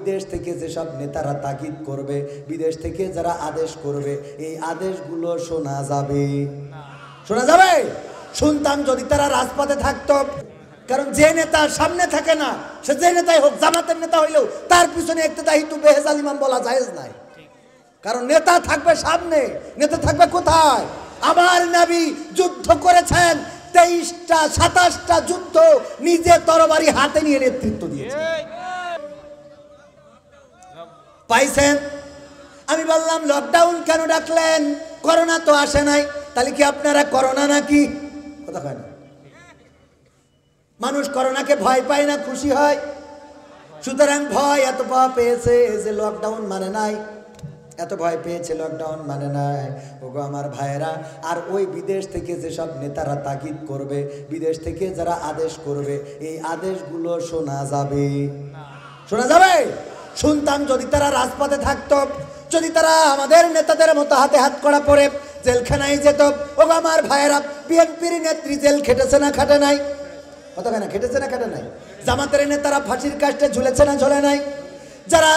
বিদেশ থেকে যেসব নেতারা তাগিদ করবে, বিদেশ থেকে যারা আদেশ করবে, এই আদেশগুলো শোনা যাবে? শোনা যাবে? শুনতাম যদি তারা রাজপথে থাকতো। কারণ যে নেতা সামনে থাকে না, সে যে নেতাই হোক, জামাতের নেতা হইলেও তার পিছনে ইক্তেদাহিতু বেহেজাল ইমাম বলা জায়েজ নাই। কারণ নেতা থাকবে সামনে, নেতা থাকবে কোথায়? আমার নবী যুদ্ধ করেছেন 23টা 27টা যুদ্ধ, নিজে তরবারি হাতে নিয়ে নেতৃত্ব দিয়েছেন। পাইছেন? আমি বললাম লকডাউন কেন ডাকলেন? করোনা তো আসে নাই, তাহলে কি আপনারা করোনা নাকি? কথা কয় না। মানুষ করোনাকে ভয় পায় না, খুশি হয়। সুতরাং ভয় এত ভয় পেয়েছে যে লকডাউন মানে নাই, এত ভয় পেয়েছে লকডাউন মানে নাই। ওগো আমার ভাইয়েরা, আর ওই বিদেশ থেকে যেসব নেতারা তাগিদ করবে, বিদেশ থেকে যারা আদেশ করবে, এই আদেশগুলো শোনা যাবে? শোনা যাবে? শুনতাম যদি তারা রাজপথে থাকতো, যদি তারা আমাদের নেতাদের মতো হাতে হাত কড়া পরে জেলখানায় যেত। ওগো আমার ভাইয়েরা, বিএনপির নেত্রী জেল খেটেছে না খাটে নাই? কথা কেন? খেটেছে না খাটে নাই? জামাতের নেতারা ফাঁসির কাস্টে ঝুলেছে না ঝোলে নাই? যারা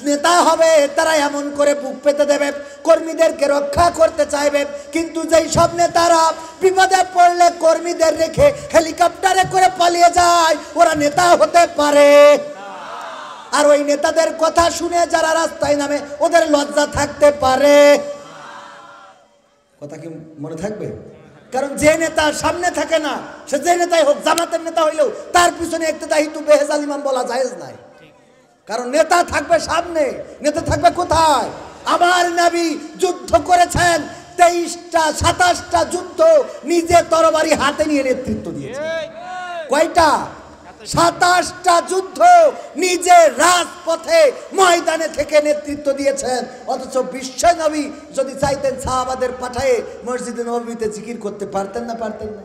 নেতা হবে তারা এমন করে বুক পেতে দেবে, কর্মীদেরকে রক্ষা করতে চাইবে, কিন্তু যেই সব নেতারা বিপদে পড়লে কর্মীদের রেখে হেলিকপ্টারে করে পালিয়ে যায়, ওরা নেতা হতে পারে? আর ওই নেতাদের কথা শুনে যারা রাস্তায় নামে, ওদের লজ্জা থাকতে পারে? কথা কি মনে থাকবে? কারণ যে নেতা সামনে থাকে না, সে যে নেতাই হোক, জামাতের নেতা হইলেও তার পিছনে ইক্তেদাহিতু বেহেজাল ইমাম বলা জায়েজ নাই। কারণ নেতা থাকবে সামনে, নেতা থাকবে কোথায়? আমার নবী যুদ্ধ করেছেন 23টা 27টা যুদ্ধ, নিজে তরবারি হাতে নিয়ে নেতৃত্ব দিয়েছেন। কয়টা? 27টা যুদ্ধ নিজে রাজপথে ময়দানে থেকে নেতৃত্ব দিয়েছেন। অথচ বিশ্ব নবী যদি চাইতেন সাহাবাদের পাঠায়ে মসজিদে নববীতে জিকির করতে পারতেন না? পারতেন না।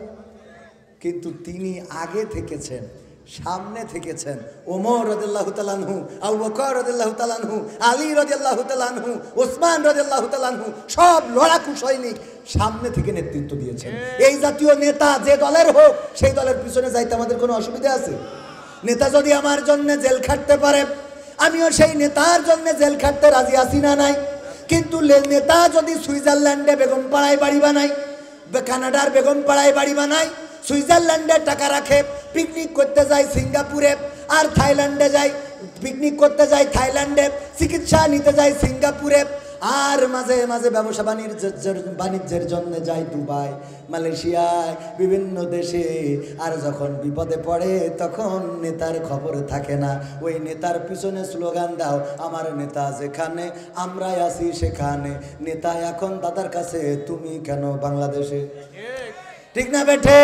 কিন্তু তিনি আগে থেকেছেন, সামনে থেকেছেন। ওমর রাদিয়াল্লাহু তাআলা আনহু, আবু বকর রাদিয়াল্লাহু তাআলা আনহু, আলী রাদিয়াল্লাহু তাআলা আনহু, ওসমান রাদিয়াল্লাহু তাআলা আনহু, সব লড়াকু সৈনিক সামনে থেকে নেতৃত্ব দিয়েছেন। এই জাতীয় নেতা যে দলের হোক, সেই দলের পিছনে যাইতে আমাদের কোনো অসুবিধা আছে? নেতা যদি আমার জন্য জেল খাটতে পারে, আমিও সেই নেতার জন্য জেল খাটতে রাজি আছি না নাই? কিন্তু নেতা যদি সুইজারল্যান্ডে বেগম পাড়ায় বাড়ি বানায়, কানাডার বেগম পাড়ায় বাড়ি বানায়, সুইজারল্যান্ডে টাকা রাখে, পিকনিক করতে যায় সিঙ্গাপুরে, আর থাইল্যান্ডে যায় পিকনিক করতে যায় থাইল্যান্ডে, চিকিৎসা নিতে যায় সিঙ্গাপুরে, আর মাঝে মাঝে ব্যবসা বাণিজ্যের জন্য যায় দুবাই, মালয়েশিয়ায়, বিভিন্ন দেশে। আর যখন বিপদে পড়ে তখন নেতার খবর থাকে না। ওই নেতার পিছনে স্লোগান দাও, আমার নেতা যেখানে আমরাই আছি সেখানে। নেতা এখন দাদার কাছে, তুমি কেন বাংলাদেশে? ঠিক না বেঠে?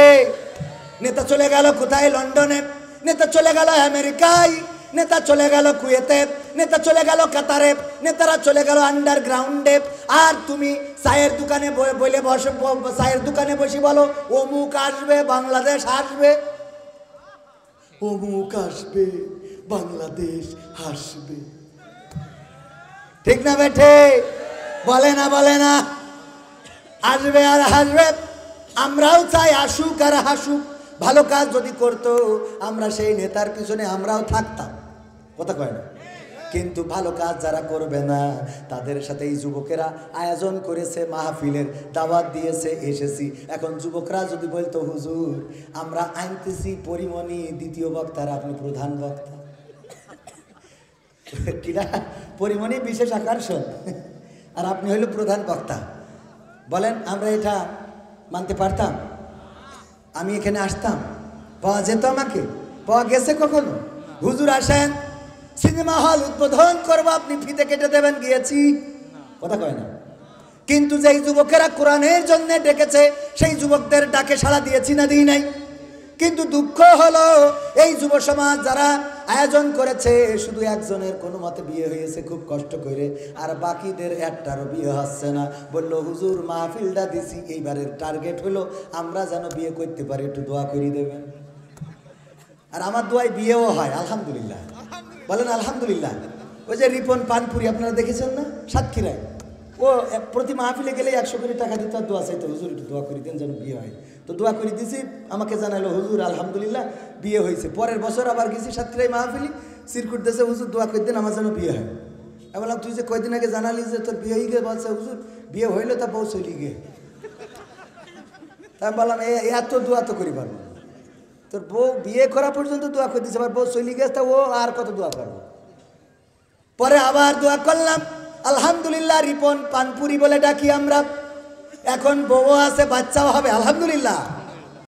নেতা চলে গেল কোথায়? লন্ডনে। নেতা চলে গেল আমেরিকায়। নেতা চলে গেল কুয়েতে। নেতা চলে গেল কাতারে। নেতারা চলে গেল আন্ডারগ্রাউন্ডে। আর তুমি চায়ের দোকানে বলে বসে, চায়ের দোকানে বসে বলো অমুক আসবে, বাংলাদেশ আসবে, অমুক আসবে, বাংলাদেশ আসবে। ঠিক না বেঠে? বলে না? বলে না? আসবে আর হাসবে। আমরাও চাই আসুক আর হাসুক। ভালো কাজ যদি করতো, আমরা সেই নেতার পিছনে আমরাও থাকতাম। কথা কয় না? কিন্তু ভালো কাজ যারা করবে না, তাদের সাথে এই যুবকেরা আয়োজন করেছে, মাহফিলের দাওয়াত দিয়েছে, এসেছি। এখন যুবকরা যদি বলতো, হুজুর আমরা আনতেছি পরিমণি দ্বিতীয় বক্তার, আপনি প্রধান বক্তা। কিনা? পরিমণি বিশেষ আকর্ষণ, আর আপনি হইল প্রধান বক্তা। বলেন আমরা এটা মানতে পারতাম? আমি এখানে আসতাম? পাওয়া যেত? আমাকে পাওয়া গেছে কখনো? হুজুর আসেন, সিনেমা হল উদ্বোধন করবো, আপনি ফিতে কেটে দেবেন, গিয়েছি? কথা কয় না? কিন্তু যেই যুবকেরা কোরআনের জন্য ডেকেছে, সেই যুবকদের ডাকে সাড়া দিয়েছি না? দিই নাই? কিন্তু দুঃখ হলো, এই যুব সমাজ যারা আয়োজন করেছে, শুধু একজনের কোনো মতে বিয়ে হয়েছে খুব কষ্ট করে, আর বাকিদের একটারও বিয়ে হচ্ছে না। বললো হুজুর মাহফিলটা দিছি, এইবারের টার্গেট হলো আমরা যেন বিয়ে করতে পারি, একটু দোয়া করে দেবেন। আর আমার দোয়ায় বিয়েও হয়, আলহামদুলিল্লাহ। বলেন আলহামদুলিল্লাহ। ওই যে রিপন পানপুরি আপনারা দেখেছেন না, সাতক্ষীরায়? ও প্রতি মাহফিলে গেলে 100 করে টাকা দিত, আর দোয়া চাইতো, হুজুর একটু দোয়া করে দেন যেন বিয়ে হয়। তো দোয়া করে দিছি, আমাকে জানালো হুজুর আলহামদুলিল্লাহ বিয়ে হয়েছে। পরের বছর আবার গেছি সাতক্ষীরায় মাহফিলি, সিরকুট দেশে হুজুর দোয়া করে দিন আমার যেন বিয়ে হয়। আমি বললাম তুই যে কয়দিন আগে জানালি যে তোর বিয়ে হয়ে গিয়ে বলছে হুজুর বিয়ে হইলো তা বউ চলি গিয়ে। তা আমি বললাম এত দোয়া তো করি পারবো, তোর বউ বিয়ে করা পর্যন্ত দোয়া করে দিচ্ছে, আবার বউ চলি গেছে তা ও আর কত দোয়া করবো। পরে আবার দোয়া করলাম, আলহামদুলিল্লাহ রিপন পানপুরি বলে ডাকি আমরা, এখন বউ আছে বাচ্চাও হবে আলহামদুলিল্লাহ।